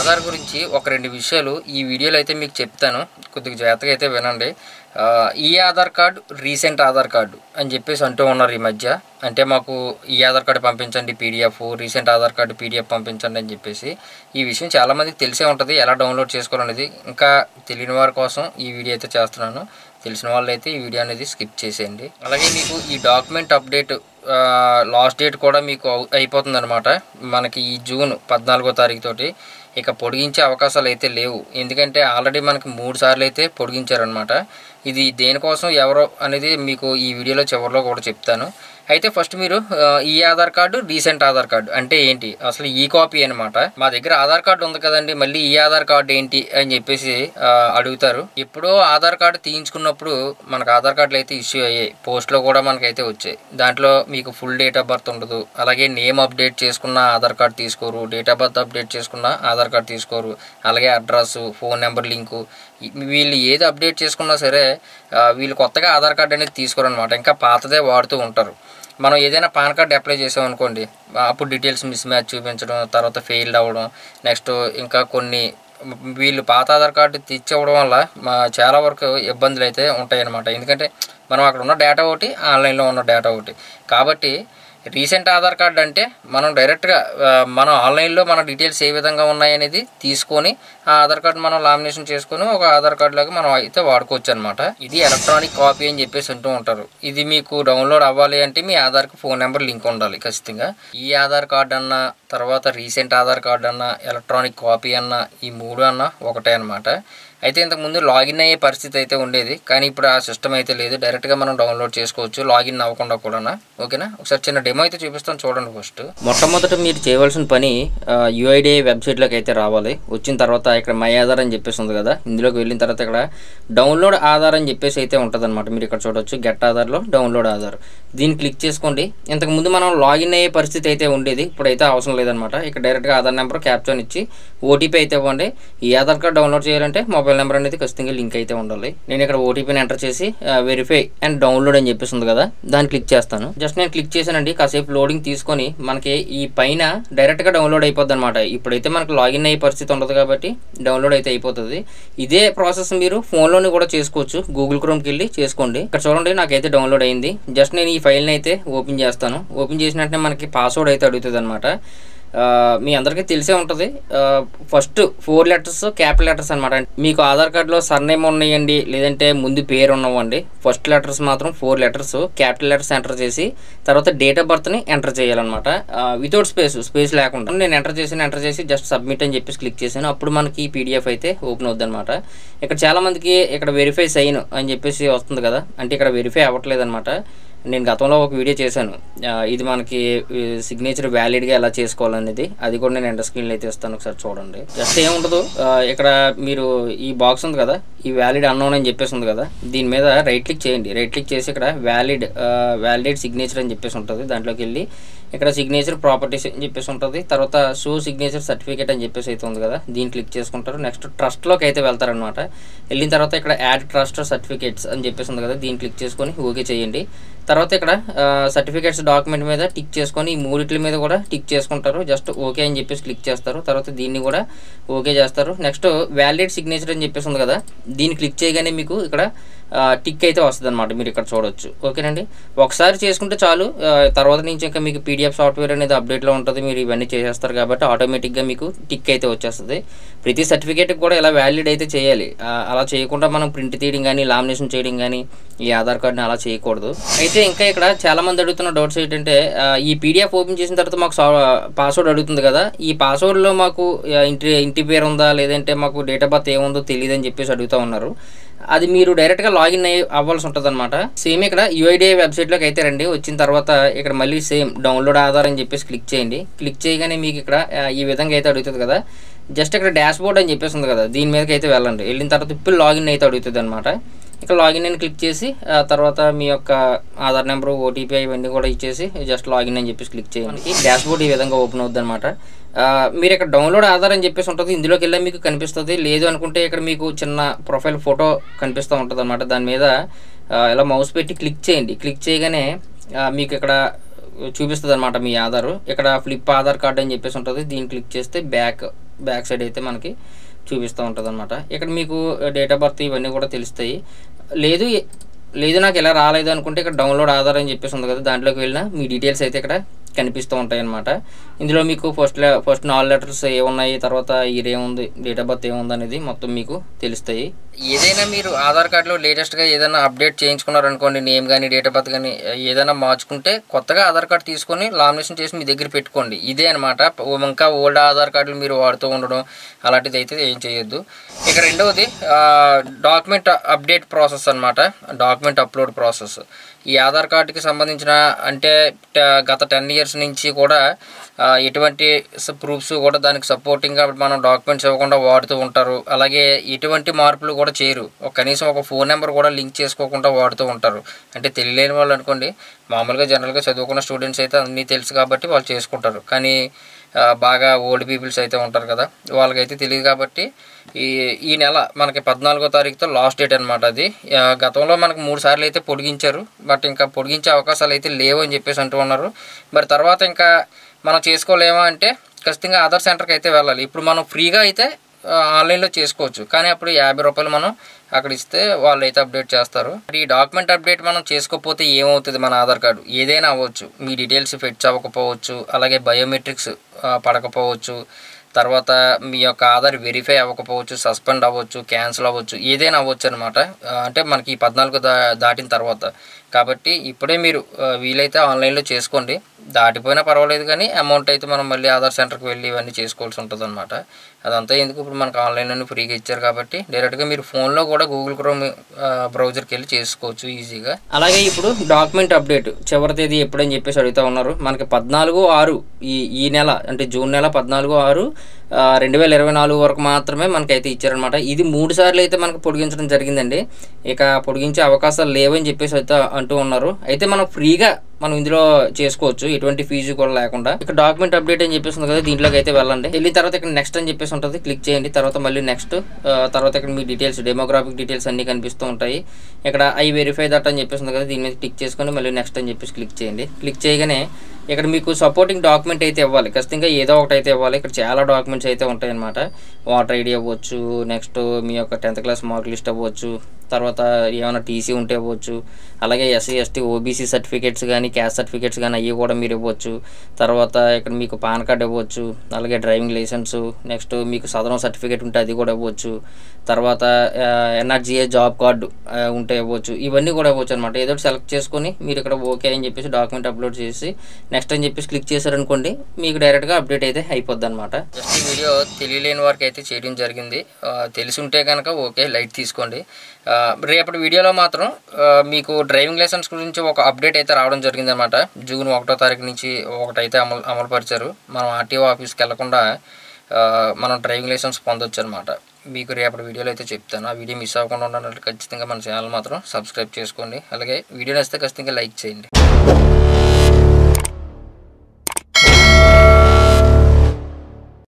ఆధార్ గురించి ఒక రెండు విషయాలు ఈ వీడియోలో అయితే మీకు చెప్తాను, కొద్దిగా జాగ్రత్తగా అయితే వినండి. ఈ Aadhaar card recent Aadhaar card అని చెప్పేసి అంటూ ఉన్నారు ఈ మధ్య. అంటే మాకు ఈ ఆధార్ కార్డు పంపించండి PDF, recent Aadhaar card PDF పంపించండి అని చెప్పేసి. ఈ విషయం చాలామందికి తెలిసే ఉంటుంది ఎలా డౌన్లోడ్ చేసుకోవాలనేది. ఇంకా తెలియని వారి కోసం ఈ వీడియో అయితే చేస్తున్నాను. తెలిసిన వాళ్ళు అయితే ఈ వీడియో అనేది స్కిప్ చేసేయండి. అలాగే మీకు ఈ డాక్యుమెంట్ అప్డేట్ లాస్ట్ డేట్ కూడా మీకు అయిపోతుంది అనమాట. మనకి ఈ జూన్ 14వ తారీఖు తోటి ఇక పొడిగించే అవకాశాలు అయితే లేవు. ఎందుకంటే ఆల్రెడీ మనకి 3 సార్లు అయితే పొడిగించారనమాట. ఇది దేనికోసం ఎవరో అనేది మీకు ఈ వీడియోలో చివరిలో కూడా చెప్తాను. అయితే ఫస్ట్ మీరు ఈ Aadhaar card recent Aadhaar card అంటే ఏంటి, అసలు ఈ కాపీ అనమాట. మా దగ్గర ఆధార్ కార్డు ఉంది కదండి, మళ్ళీ ఈ ఆధార్ కార్డు ఏంటి అని చెప్పేసి అడుగుతారు. ఎప్పుడో ఆధార్ కార్డు తీయించుకున్నప్పుడు మనకు ఆధార్ కార్డులు అయితే ఇష్యూ అయ్యాయి, పోస్ట్లో కూడా మనకైతే వచ్చాయి. దాంట్లో మీకు ఫుల్ డేట్ ఆఫ్ బర్త్ ఉండదు, అలాగే నేమ్ అప్డేట్ చేసుకున్న ఆధార్ కార్డు తీసుకోరు, డేట్ ఆఫ్ బర్త్ అప్డేట్ చేసుకున్న ఆధార్ కార్డు తీసుకోరు, అలాగే అడ్రస్, ఫోన్ నెంబర్ లింకు, వీళ్ళు ఏది అప్డేట్ చేసుకున్నా సరే వీళ్ళు కొత్తగా ఆధార్ కార్డు అనేది తీసుకోరు అనమాట. ఇంకా పాతదే వాడుతూ ఉంటారు. మనం ఏదైనా పాన్ కార్డు అప్లై చేసామనుకోండి, అప్పుడు డీటెయిల్స్ మిస్ మ్యాచ్ చూపించడం, తర్వాత ఫెయిల్డ్ అవ్వడం, నెక్స్ట్ ఇంకా కొన్ని వీళ్ళు పాత ఆధార్ కార్డు తెచ్చివ్వడం వల్ల చాలా వరకు ఇబ్బందులు అయితే ఉంటాయన్నమాట. ఎందుకంటే మనం అక్కడ ఉన్న డేటా ఒకటి, ఆన్లైన్లో ఉన్న డేటా ఒకటి. కాబట్టి రీసెంట్ ఆధార్ కార్డు అంటే మనం డైరెక్ట్గా మనం ఆన్లైన్లో మన డీటెయిల్స్ ఏ విధంగా ఉన్నాయనేది తీసుకొని ఆ ఆధార్ కార్డు మనం లామినేషన్ చేసుకొని ఒక ఆధార్ కార్డు లాగా మనం అయితే వాడుకోవచ్చు అనమాట. ఇది ఎలక్ట్రానిక్ కాపీ అని చెప్పేసి అంటూ ఉంటారు. ఇది మీకు డౌన్లోడ్ అవ్వాలి అంటే మీ ఆధార్కి ఫోన్ నెంబర్ లింక్ ఉండాలి ఖచ్చితంగా. ఈ ఆధార్ కార్డు అన్న, తర్వాత రీసెంట్ ఆధార్ కార్డు అన్న, ఎలక్ట్రానిక్ కాపీ అన్న, ఈ 3 అన్న ఒకటే అనమాట. అయితే ఇంతకుముందు లాగిన్ అయ్యే పరిస్థితి అయితే ఉండేది, కానీ ఇప్పుడు ఆ సిస్టమ్ అయితే లేదు. డైరెక్ట్గా మనం డౌన్లోడ్ చేసుకోవచ్చు లాగిన్ అవ్వకుండా కూడా. ఓకేనా, ఒకసారి చిన్న డెమో అయితే చూపిస్తాను చూడండి. ఫస్ట్ మొట్టమొదట మీరు చేయవలసిన పని యూఐడిఐ వెబ్సైట్లోకి అయితే రావాలి. వచ్చిన తర్వాత ఇక్కడ మై ఆధార్ అని చెప్పేసి ఉంది కదా, ఇందులోకి వెళ్ళిన తర్వాత ఇక్కడ డౌన్లోడ్ ఆధార్ అని చెప్పేసి అయితే ఉంటుంది అనమాట. మీరు ఇక్కడ చూడవచ్చు గెట్ ఆధార్లో డౌన్లోడ్ ఆధార్, దీన్ని క్లిక్ చేసుకోండి. ఇంతకుముందు మనం లాగిన్ అయ్యే పరిస్థితి అయితే ఉండేది, ఇప్పుడైతే అవసరం లేదనమాట. ఇక్కడ డైరెక్ట్గా ఆధార్ నెంబర్ క్యాప్చర్ ఇచ్చి ఓటీపీ అయితే ఇవ్వండి. ఈ ఆధార్ కార్డ్ డౌన్లోడ్ చేయాలంటే మొబైల్ నెంబర్ అనేది ఖచ్చితంగా లింక్ అయితే ఉండాలి. నేను ఇక్కడ ఓటీపీని ఎంటర్ చేసి వెరిఫై అండ్ డౌన్లోడ్ అని చెప్పేసి ఉంది కదా, దాన్ని క్లిక్ చేస్తాను. జస్ట్ నేను క్లిక్ చేశానండి, కాసేపు లోడింగ్ తీసుకొని మనకి ఈ పైన డైరెక్ట్గా డౌన్లోడ్ అయిపోద్ది అనమాట. ఇప్పుడైతే మనకు లాగిన్ అయ్యే పరిస్థితి ఉండదు కాబట్టి డౌన్లోడ్ అయితే అయిపోతుంది. ఇదే ప్రాసెస్ మీరు ఫోన్లోని కూడా చేసుకోవచ్చు. గూగుల్ క్రోమ్కి వెళ్ళి చేసుకోండి. ఇక్కడ చూడండి నాకైతే డౌన్లోడ్ అయింది. జస్ట్ నేను ఈ ఫైల్ని అయితే ఓపెన్ చేస్తాను. ఓపెన్ చేసిన వెంటనే మనకి పాస్వర్డ్ అయితే అడుగుతుంది అనమాట. మీ అందరికీ తెలిసే ఉంటుంది, ఫస్ట్ 4 లెటర్స్ క్యాపిటల్ లెటర్స్ అనమాట. మీకు ఆధార్ కార్డులో సర్నేమ్ ఉన్నాయండి, లేదంటే ముందు పేరు ఉన్నవండి. ఫస్ట్ లెటర్స్ మాత్రం 4 లెటర్స్ క్యాపిటల్ లెటర్స్ ఎంటర్ చేసి తర్వాత డేట్ ఆఫ్ బర్త్ని ఎంటర్ చేయాలన్నమాట. వితౌట్ స్పేస్ లేకుండా నేను ఎంటర్ చేసి జస్ట్ సబ్మిట్ అని చెప్పేసి క్లిక్ చేశాను. అప్పుడు మనకి పీడిఎఫ్ అయితే ఓపెన్ అవుద్ది అనమాట. ఇక్కడ చాలామందికి ఇక్కడ వెరిఫై సైన్ అని చెప్పేసి వస్తుంది కదా, అంటే ఇక్కడ వెరిఫై అవ్వట్లేదు అనమాట. నేను గతంలో ఒక వీడియో చేశాను, ఇది మనకి సిగ్నేచర్ వ్యాలిడ్గా ఎలా చేసుకోవాలనేది. అది కూడా నేను ఎంటర్ స్క్రీన్లో అయితే ఇస్తాను, ఒకసారి చూడండి. జస్ట్ ఏముండదు, ఇక్కడ మీరు ఈ బాక్స్ ఉంది కదా, ఈ వ్యాలిడ్ అన్నోన్ అని చెప్పేసి ఉంది కదా, దీని మీద రైట్ క్లిక్ చేయండి. రైట్ క్లిక్ చేసి ఇక్కడ వ్యాలిడ్ సిగ్నేచర్ అని చెప్పేసి ఉంటుంది. దాంట్లోకి వెళ్ళి ఇక్కడ సిగ్నేచర్ ప్రాపర్టీస్ అని చెప్పేసి ఉంటుంది. తర్వాత షో సిగ్నేచర్ సర్టిఫికేట్ అని చెప్పేసి అయితే ఉంది కదా, దీన్ని క్లిక్ చేసుకుంటారు. నెక్స్ట్ ట్రస్ట్లోకి అయితే వెళ్తారనమాట. వెళ్ళిన తర్వాత ఇక్కడ యాడ్ ట్రస్ట్ సర్టిఫికేట్స్ అని చెప్పేసి ఉంది కదా, దీన్ని క్లిక్ చేసుకొని ఓకే చేయండి. తర్వాత ఇక్కడ సర్టిఫికేట్స్ డాక్యుమెంట్ మీద టిక్ చేసుకొని ఈ 3 మీద కూడా టిక్ చేసుకుంటారు. జస్ట్ ఓకే అని చెప్పేసి క్లిక్ చేస్తారు. తర్వాత దీన్ని కూడా ఓకే చేస్తారు. నెక్స్ట్ వ్యాలిడ్ సిగ్నేచర్ అని చెప్పేసి ఉంది కదా, దీన్ని క్లిక్ చేయగానే మీకు ఇక్కడ టిక్ అయితే వస్తుంది అనమాట. మీరు ఇక్కడ చూడవచ్చు. ఓకేనండి, ఒకసారి చేసుకుంటే చాలు. తర్వాత నుంచి ఇంకా మీకు పీడిఎఫ్ సాఫ్ట్వేర్ అనేది అప్డేట్లో ఉంటుంది. మీరు ఇవన్నీ చేసేస్తారు కాబట్టి ఆటోమేటిక్గా మీకు టిక్ అయితే వచ్చేస్తుంది. ప్రతి సర్టిఫికేట్కి కూడా ఇలా వ్యాలిడ్ అయితే చేయాలి. అలా చేయకుండా మనం ప్రింట్ తీయడం కానీ లామినేషన్ చేయడం కానీ ఈ ఆధార్ కార్డుని అలా చేయకూడదు. అయితే ఇంకా ఇక్కడ చాలామంది అడుగుతున్న డౌట్స్ ఏంటంటే, ఈ పీడిఎఫ్ ఓపెన్ చేసిన తర్వాత మాకు పాస్వర్డ్ అడుగుతుంది కదా, ఈ పాస్వర్డ్లో మాకు ఇంటి పేరు ఉందా, లేదంటే మాకు డేట్ ఆఫ్ బర్త్ ఏముందో తెలియదు అని చెప్పేసి అడుగుతూ ఉన్నారు. అది మీరు డైరెక్ట్గా లాగిన్ అవ్వాల్సి ఉంటుంది అనమాట. సేమ్ ఇక్కడ యూఐడిఐ వెబ్సైట్లోకి అయితే రండి. వచ్చిన తర్వాత ఇక్కడ మళ్ళీ సేమ్ డౌన్లోడ్ ఆధార్ అని చెప్పేసి క్లిక్ చేయండి. క్లిక్ చేయగానే మీకు ఇక్కడ ఈ విధంగా అయితే అడుగుతుంది కదా, జస్ట్ ఇక్కడ డాష్ బోర్డ్ అని చెప్పేసి ఉంది కదా, దీని మీదకి అయితే వెళ్ళండి. వెళ్ళిన తర్వాత ఇప్పుడు లాగిన్ అయితే అడుగుతుంది అనమాట. ఇక్కడ లాగిన్ అని క్లిక్ చేసి తర్వాత మీ యొక్క ఆధార్ నెంబరు, ఓటీపీ ఇవన్నీ కూడా ఇచ్చేసి జస్ట్ లాగిన్ అని చెప్పేసి క్లిక్ చేయండి. డాష్ బోర్డ్ ఈ విధంగా ఓపెన్ అవుద్ది అనమాట. మీరు ఇక్కడ డౌన్లోడ్ ఆధార్ అని చెప్పేసి ఉంటుంది, ఇందులోకి వెళ్ళి మీకు కనిపిస్తుంది. లేదు అనుకుంటే ఇక్కడ మీకు చిన్న ప్రొఫైల్ ఫోటో కనిపిస్తూ ఉంటుంది అనమాట. దాని మీద ఇలా మౌస్ పెట్టి క్లిక్ చేయండి. క్లిక్ చేయగానే మీకు ఇక్కడ చూపిస్తుంది అనమాట మీ ఆధారు. ఇక్కడ ఫ్లిప్ ఆధార్ కార్డ్ అని చెప్పేసి ఉంటుంది, దీన్ని క్లిక్ చేస్తే బ్యాక్ బ్యాక్ సైడ్ అయితే మనకి చూపిస్తూ ఉంటుంది అనమాట. ఇక్కడ మీకు డేట్ ఆఫ్ బర్త్ ఇవన్నీ కూడా తెలుస్తాయి. లేదు లేదు నాకు ఇలా రాలేదు అనుకుంటే ఇక్కడ డౌన్లోడ్ ఆధార్ అని చెప్పేసి ఉంది కదా, దాంట్లోకి వెళ్ళినా మీ డీటెయిల్స్ అయితే ఇక్కడ కనిపిస్తూ ఉంటాయి అన్నమాట. ఇందులో మీకు ఫస్ట్ 4 లెటర్స్ ఏమున్నాయి, తర్వాత ఇయర్ ఏముంది, డేట్ ఆఫ్ బర్త్ ఏముంది అనేది మొత్తం మీకు తెలుస్తాయి. ఏదైనా మీరు ఆధార్ కార్డులో లేటెస్ట్గా ఏదైనా అప్డేట్ చేయించుకున్నారనుకోండి, నేమ్ కానీ డేట్ ఆఫ్ బర్త్ కానీ ఏదైనా మార్చుకుంటే కొత్తగా ఆధార్ కార్డు తీసుకొని లామినేషన్ చేసి మీ దగ్గర పెట్టుకోండి. ఇదే అనమాట. ఇంకా ఓల్డ్ ఆధార్ కార్డులు మీరు వాడుతూ ఉండడం అలాంటిది అయితే ఏం చేయొద్దు. ఇక రెండవది డాక్యుమెంట్ అప్డేట్ ప్రాసెస్ అనమాట, డాక్యుమెంట్ అప్లోడ్ ప్రాసెస్. ఈ ఆధార్ కార్డుకి సంబంధించిన అంటే గత 10 ఇయర్స్ నుంచి కూడా ఎటువంటి ప్రూఫ్స్ కూడా దానికి సపోర్టింగ్గా మనం డాక్యుమెంట్స్ ఇవ్వకుండా వాడుతూ ఉంటారు. అలాగే ఎటువంటి మార్పులు కూడా చేయరు. కనీసం ఒక ఫోన్ నెంబర్ కూడా లింక్ చేసుకోకుండా వాడుతూ ఉంటారు. అంటే తెలియలేని వాళ్ళు అనుకోండి, మామూలుగా జనరల్గా చదువుకున్న స్టూడెంట్స్ అయితే అన్నీ తెలుసు కాబట్టి వాళ్ళు చేసుకుంటారు. కానీ బాగా ఓల్డ్ పీపుల్స్ అయితే ఉంటారు కదా, వాళ్ళకైతే తెలియదు. కాబట్టి ఈ నెల మనకి 14వ తారీఖుతో లాస్ట్ డేట్ అనమాట. అది గతంలో మనకు 3 సార్లు అయితే పొడిగించారు, బట్ ఇంకా పొడిగించే అవకాశాలు అయితే లేవు అని చెప్పేసి అంటూ ఉన్నారు. మరి తర్వాత ఇంకా మనం చేసుకోలేమా అంటే ఖచ్చితంగా ఆధార్ సెంటర్కి అయితే వెళ్ళాలి. ఇప్పుడు మనం ఫ్రీగా అయితే ఆన్లైన్లో చేసుకోవచ్చు, కానీ అప్పుడు 50 రూపాయలు మనం అక్కడ ఇస్తే వాళ్ళు అయితే అప్డేట్ చేస్తారు. ఈ డాక్యుమెంట్ అప్డేట్ మనం చేసుకోకపోతే ఏమవుతుంది, మన ఆధార్ కార్డు ఏదైనా అవ్వచ్చు, మీ డీటెయిల్స్ ఫెచ్ అవ్వకపోవచ్చు, అలాగే బయోమెట్రిక్స్ పడకపోవచ్చు, తర్వాత మీ యొక్క ఆధార్ వెరిఫై అవ్వకపోవచ్చు, సస్పెండ్ అవ్వచ్చు, క్యాన్సిల్ అవ్వచ్చు, ఏదైనా అవ్వచ్చు అనమాట. అంటే మనకి 14 దాటిన తర్వాత. కాబట్టి ఇప్పుడే మీరు వీలైతే ఆన్లైన్లో చేసుకోండి. దాటిపోయినా పర్వాలేదు, కానీ అమౌంట్ అయితే మనం మళ్ళీ ఆధార్ సెంటర్కి వెళ్ళి ఇవన్నీ చేసుకోవాల్సి ఉంటుంది అనమాట. అదంతా ఎందుకు, ఇప్పుడు మనకు ఆన్లైన్లోనే ఫ్రీగా ఇచ్చారు కాబట్టి డైరెక్ట్గా మీరు ఫోన్లో కూడా గూగుల్ క్రోమ్ బ్రౌజర్కి వెళ్ళి చేసుకోవచ్చు ఈజీగా. అలాగే ఇప్పుడు డాక్యుమెంట్ అప్డేట్ చివరి తేదీ ఎప్పుడని చెప్పేసి అడుగుతూ ఉన్నారు. మనకి 14/6 ఈ నెల అంటే జూన్ నెల 14/6 2024 వరకు మాత్రమే మనకైతే ఇచ్చారనమాట. ఇది 3 సార్లు అయితే మనకు పొడిగించడం జరిగిందండి. ఇక పొడిగించే అవకాశాలు లేవని చెప్పేసి అయితే అంటూ ఉన్నారు. అయితే మనం ఫ్రీగా మనం ఇందులో చేసుకోవచ్చు, ఎటువంటి ఫీజు కూడా లేకుండా. ఇక్కడ డాక్యుమెంట్ అప్డేట్ అని చెప్పేసి ఉంది కదా, దీంట్లోకి అయితే వెళ్ళండి. వెళ్ళిన తర్వాత ఇక్కడ నెక్స్ట్ అని చెప్పేసి ఉంటుంది, క్లిక్ చేయండి. తర్వాత మళ్ళీ నెక్స్ట్, తర్వాత ఇక్కడ మీ డీటెయిల్స్, డెమోగ్రాఫిక్ డీటెయిల్స్ అన్నీ కనిపిస్తూ ఉంటాయి. ఇక్కడ ఐ వెరిఫై దట్ అని చెప్పేసి ఉంది కదా, దీని మీద క్లిక్ చేసుకొని మళ్ళీ నెక్స్ట్ అని చెప్పేసి క్లిక్ చేయండి. క్లిక్ చేయగానే ఇక్కడ మీకు సపోర్టింగ్ డాక్యుమెంట్ అయితే ఇవ్వాలి, ఖచ్చితంగా ఏదో ఒకటి అయితే ఇవ్వాలి. ఇక్కడ చాలా డాక్యుమెంట్స్ అయితే ఉంటాయి అన్నమాట. వాటర్ ఐడి అవ్వచ్చు, నెక్స్ట్ మీ యొక్క 10th క్లాస్ మార్క్ లిస్ట్ అవ్వచ్చు, తర్వాత ఏమైనా టీసీ ఉంటే ఇవ్వచ్చు, అలాగే ఎస్సీ ఎస్టీ ఓబీసీ సర్టిఫికేట్స్ కానీ క్యాస్ట్ సర్టిఫికేట్స్ కానీ అవి కూడా మీరు ఇవ్వచ్చు. తర్వాత ఇక్కడ మీకు పాన్ కార్డ్ ఇవ్వచ్చు, అలాగే డ్రైవింగ్ లైసెన్సు, నెక్స్ట్ మీకు సదరం సర్టిఫికేట్ ఉంటే అది కూడా ఇవ్వచ్చు. తర్వాత ఎన్ఆర్జీఏ జాబ్ కార్డు ఉంటే ఇవ్వచ్చు. ఇవన్నీ కూడా ఇవ్వచ్చు అనమాట. ఏదో సెలెక్ట్ చేసుకొని మీరు ఇక్కడ ఓకే అని చెప్పేసి డాక్యుమెంట్ అప్లోడ్ చేసి నెక్స్ట్ అని చెప్పేసి క్లిక్ చేశారనుకోండి, మీకు డైరెక్ట్గా అప్డేట్ అయితే అయిపోద్ది అనమాట. జస్ట్ ఈ వీడియో తెలియలేని వారికి అయితే చేయడం జరిగింది. తెలిసి ఉంటే కనుక ఓకే, లైట్ తీసుకోండి. రేపటి వీడియోలో మాత్రం మీకు డ్రైవింగ్ లైసెన్స్ గురించి ఒక అప్డేట్ అయితే రావడం జరిగింది అనమాట. జూన్ 1వ తారీఖు నుంచి ఒకటైతే అమలుపరిచారు. మనం ఆర్టీఓ ఆఫీస్కి వెళ్లకుండా మనం డ్రైవింగ్ లైసెన్స్ పొందొచ్చు అనమాట. మీకు రేపటి వీడియోలో అయితే చెప్తాను. ఆ వీడియో మిస్ అవ్వకుండా ఉండాలంటే ఖచ్చితంగా మన ఛానల్ మాత్రం సబ్స్క్రైబ్ చేసుకోండి. అలాగే వీడియో నచ్చితే ఖచ్చితంగా లైక్ చేయండి.